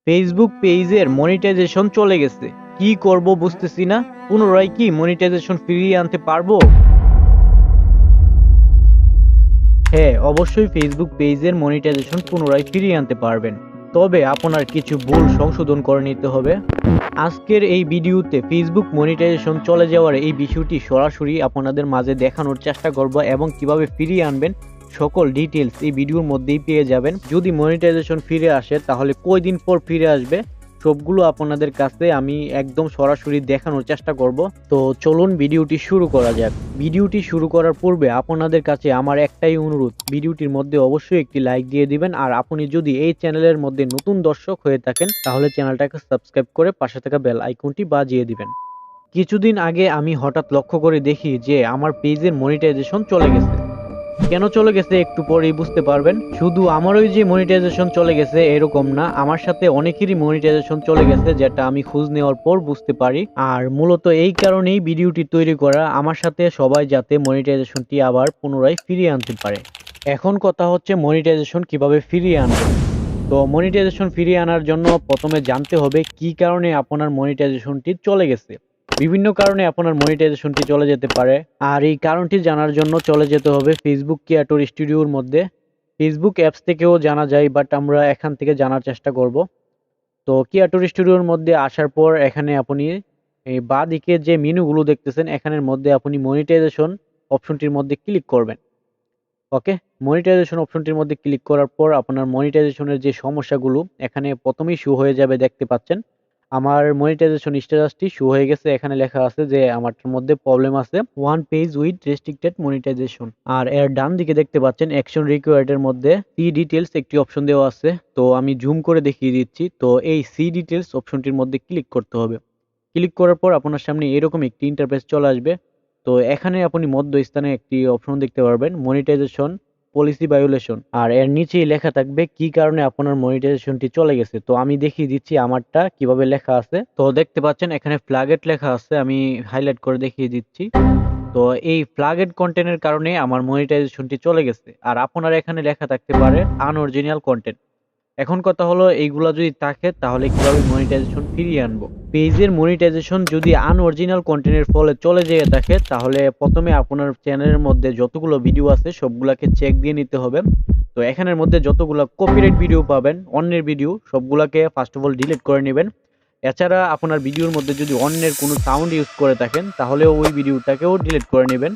Facebook পেজের monetization চলে গেছে, কি করব বুঝতেছি না। পুনরায় কি মনিটাইজেশন ফিরিয়ে আনতে পারবো? হ্যাঁ, অবশ্যই ফেসবুক পেজের মনিটাইজেশন পুনরায় ফিরিয়ে আনতে পারবেন, তবে আপনার কিছু ভুল সংশোধন করে নিতে হবে। আজকের এই ভিডিওতে ফেসবুক মনিটাইজেশন চলে যাওয়ার এই বিষয়টি সরাসরি আপনাদের মাঝে দেখানোর চেষ্টা করব এবং কিভাবে ফিরিয়ে আনবেন সকল ডিটেলস এই ভিডিওর মধ্যেই পেয়ে যাবেন। যদি মনিটাইজেশন ফিরে আসে তাহলে কয়দিন পর ফিরে আসবে সবগুলো আপনাদের কাছে আমি একদম সরাসরি দেখানোর চেষ্টা করব। তো চলুন ভিডিওটি শুরু করা যাক। ভিডিওটি শুরু করার পূর্বে আপনাদের কাছে আমার একটাই অনুরোধ, ভিডিওটির মধ্যে অবশ্যই একটি লাইক দিয়ে দিবেন। আর আপনি যদি এই চ্যানেলের মধ্যে নতুন দর্শক হয়ে থাকেন তাহলে চ্যানেলটাকে সাবস্ক্রাইব করে পাশে থাকা বেল আইকনটি বাজিয়ে দিবেন। কিছুদিন আগে আমি হঠাৎ লক্ষ্য করে দেখি যে আমার পেজের মনিটাইজেশন চলে গেছে। কেন চলে গেছে একটু পরেই বুঝতে পারবেন। শুধু আমারই যে মনিটাইজেশন চলে গেছে এরকম না, আমার সাথে অনেকেরই মনিটাইজেশন চলে গেছে, যেটা আমি খোঁজ নেওয়ার পর বুঝতে পারি। আর মূলত এই কারণেই ভিডিওটি তৈরি করা, আমার সাথে সবাই যাতে মনিটাইজেশনটি আবার পুনরায় ফিরিয়ে আনতে পারে। এখন কথা হচ্ছে মনিটাইজেশন কিভাবে ফিরিয়ে আনবে। তো মনিটাইজেশন ফিরিয়ে আনার জন্য প্রথমে জানতে হবে কি কারণে আপনার মনিটাইজেশনটি চলে গেছে। বিভিন্ন কারণে আপনার মনিটাইজেশনটি চলে যেতে পারে, আর এই কারণটি জানার জন্য চলে যেতে হবে ফেসবুক ক্রিয়েটর স্টুডিওর মধ্যে। ফেসবুক অ্যাপস থেকেও জানা যায়, বাট আমরা এখান থেকে জানার চেষ্টা করব। তো ক্রিয়েটর স্টুডিওর মধ্যে আসার পর এখানে আপনি এই বাঁ দিকে যে মেনুগুলো দেখতেছেন এখানের মধ্যে আপনি মনিটাইজেশন অপশনটির মধ্যে ক্লিক করবেন। ওকে, মনিটাইজেশন অপশনটির মধ্যে ক্লিক করার পর আপনার মনিটাইজেশনের যে সমস্যাগুলো এখানে প্রথমেই শো হয়ে যাবে, দেখতে পাচ্ছেন আমার মনিটাইজেশন স্ট্যাটাসটি শো হয়ে গেছে। এখানে লেখা আছে যে আমারটার মধ্যে প্রবলেম আছে, one page with restricted monetisation. আর এর ডান দিকে দেখতে পাচ্ছেন অ্যাকশন রিকোয়ার্ড এর মধ্যে সি ডিটেলস একটি অপশন দেওয়া আছে। তো আমি জুম করে দেখিয়ে দিচ্ছি। তো এই সি ডিটেলস অপশনটির মধ্যে ক্লিক করতে হবে। ক্লিক করার পর আপনার সামনে এরকম একটি ইন্টারফেস চলে আসবে। তো এখানে আপনি মধ্যস্থানে একটি অপশন দেখতে পারবেন মনিটাইজেশন পলিসি ভায়োলেশন, আর এর নিচেই লেখা থাকবে কি কারণে আপনার মনিটাইজেশনটি চলে গেছে। তো আমি দেখিয়ে দিচ্ছি আমারটা কিভাবে লেখা আছে। তো দেখতে পাচ্ছেন এখানে ফ্ল্যাগেট লেখা আছে, আমি হাইলাইট করে দেখিয়ে দিচ্ছি। তো এই ফ্ল্যাগেড কন্টেন্টের কারণে আমার মনিটাইজেশনটি চলে গেছে। আর আপনার এখানে লেখা থাকতে পারে আনঅরিজিনাল কন্টেন্ট। এখন কথা হলো এইগুলা যদি থাকে তাহলে কিভাবে মনিটাইজেশন ফিরিয়ে আনবো। পেজের মনিটাইজেশন যদি আনঅরিজিনাল কন্টেন্টের ফলে চলে যেয়ে থাকে তাহলে প্রথমে আপনার চ্যানেলের মধ্যে যতগুলো ভিডিও আছে সবগুলাকে চেক দিয়ে নিতে হবে। তো এখানের মধ্যে যতগুলো কপিরাইট ভিডিও পাবেন, অন্যের ভিডিও, সবগুলাকে ফার্স্ট অফ অল ডিলিট করে নেবেন। এছাড়া আপনার ভিডিওর মধ্যে যদি অন্যের কোনো সাউন্ড ইউজ করে থাকেন তাহলে ওই ভিডিওটাকেও ডিলিট করে নেবেন।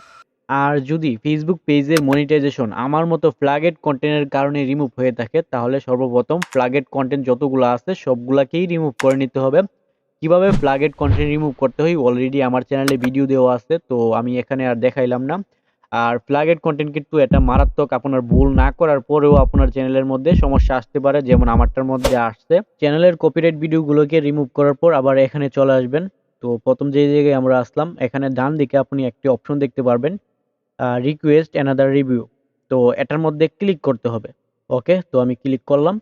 আর যদি ফেসবুক পেজের মনিটাইজেশন আমার মতো ফ্ল্যাগেড কন্টেন্টের কারণে রিমুভ হয়ে থাকে তাহলে সর্বপ্রথম ফ্ল্যাগেড কন্টেন্ট যতগুলো আছে সবগুলাকেই রিমুভ করে নিতে হবে। কিভাবে ফ্ল্যাগেড কন্টেন্ট রিমুভ করতে হয় অলরেডি আমার চ্যানেলে ভিডিও দেওয়া আছে, তো আমি এখানে আর দেখাইলাম না। আর ফ্ল্যাগেড কন্টেন্ট কিন্তু এটা মারাত্মক, আপনার ভুল না করার পরেও আপনার চ্যানেলের মধ্যে সমস্যা আসতে পারে, যেমন আমারটার মধ্যে আসছে। চ্যানেলের কপিরাইট ভিডিওগুলোকে রিমুভ করার পর আবার এখানে চলে আসবেন। তো প্রথম যে জায়গায় আমরা আসলাম এখানে ডান দিকে আপনি একটি অপশন দেখতে পারবেন রিকোয়েস্ট অ্যানাদার রিভিউ। তো এটার মধ্যে ক্লিক করতে হবে। ওকে, তো আমি ক্লিক করলাম।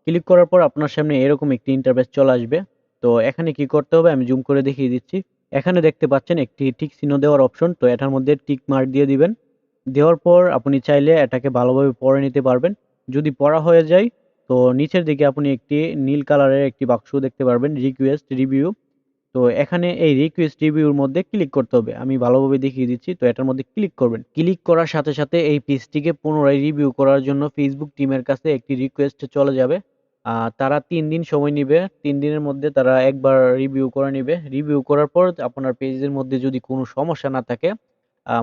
ক্লিক করার পর আপনার সামনে এরকম একটি ইন্টারফেস চলে আসবে। তো এখানে কি করতে হবে আমি জুম করে দেখিয়ে দিচ্ছি। এখানে দেখতে পাচ্ছেন একটি টিক চিহ্ন দেওয়ার অপশন, তো এটার মধ্যে টিক মার্ক দিয়ে দিবেন। দেওয়ার পর আপনি চাইলে এটাকে ভালোভাবে পড়ে নিতে পারবেন। যদি পড়া হয়ে যায় তো নিচের দিকে আপনি একটি নীল কালারের একটি বাক্স দেখতে পারবেন রিকোয়েস্ট রিভিউ। তো এখানে এই রিকোয়েস্ট রিভিউর মধ্যে ক্লিক করতে হবে, আমি ভালোভাবে দেখিয়ে দিচ্ছি। তো এটার মধ্যে ক্লিক করবেন। ক্লিক করার সাথে সাথে এই পেজটিকে পুনরায় রিভিউ করার জন্য ফেসবুক টিমের কাছে একটি রিকোয়েস্ট চলে যাবে। তারা 3 দিন সময় নিবে। 3 দিনের মধ্যে তারা একবার রিভিউ করে নিবে। রিভিউ করার পর আপনার পেজের মধ্যে যদি কোনো সমস্যা না থাকে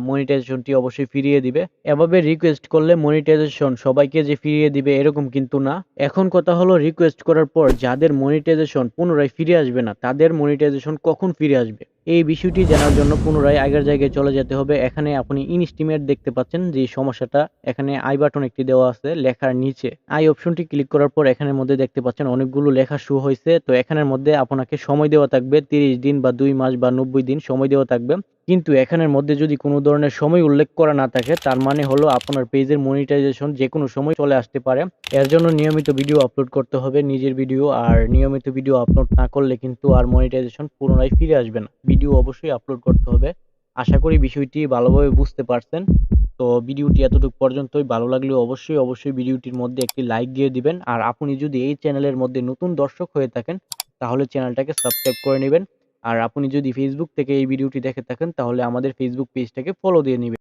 মনিটাইজেশনটি অবশ্যই ফিরিয়ে দিবে। এভাবে রিকোয়েস্ট করলে মনিটাইজেশন সবাইকে যে ফিরিয়ে দিবে এরকম কিন্তু না। এখন কথা হলো রিকোয়েস্ট করার পর যাদের মনিটাইজেশন পুনরায় ফিরে আসবে না তাদের মনিটাইজেশন কখন ফিরে আসবে এই বিষয়টি জানার জন্য পুনরায় আগের জায়গায় চলে যেতে হবে। এখানে আপনি ইনস্টিমেট দেখতে পাচ্ছেন যে সমস্যাটা, এখানে আই বাটন একটি দেওয়া আছে লেখার নিচে। আই অপশনটি ক্লিক করার পর এখানের মধ্যে দেখতে পাচ্ছেন অনেকগুলো লেখা শো হয়েছে। তো এখানের মধ্যে আপনাকে সময় দেওয়া থাকবে 30 দিন বা 2 মাস বা 90 দিন সময় দেওয়া থাকবে। কিন্তু এখানের মধ্যে যদি কোনো ধরনের সময় উল্লেখ করা না থাকে তার মানে হলো আপনার পেজের মনিটাইজেশন যে কোনো সময় চলে আসতে পারে। এর জন্য নিয়মিত ভিডিও আপলোড করতে হবে, নিজের ভিডিও। আর নিয়মিত ভিডিও আপলোড না করলে কিন্তু আর মনিটাইজেশন পুনরায় ফিরে আসবে না। ভিডিও অবশ্যই আপলোড করতে হবে। আশা করি বিষয়টি ভালোভাবে বুঝতে পারছেন। তো ভিডিওটি এতটুকু পর্যন্তই। ভালো লাগলে অবশ্যই ভিডিওটির মধ্যে একটি লাইক দিয়ে দিবেন। আর আপনি যদি এই চ্যানেলের মধ্যে নতুন দর্শক হয়ে থাকেন তাহলে চ্যানেলটাকে সাবস্ক্রাইব করে নেবেন। আর আপনি যদি ফেসবুক থেকে এই ভিডিওটি দেখে থাকেন তাহলে আমাদের ফেসবুক পেজটাকে ফলো দিয়ে নিবেন।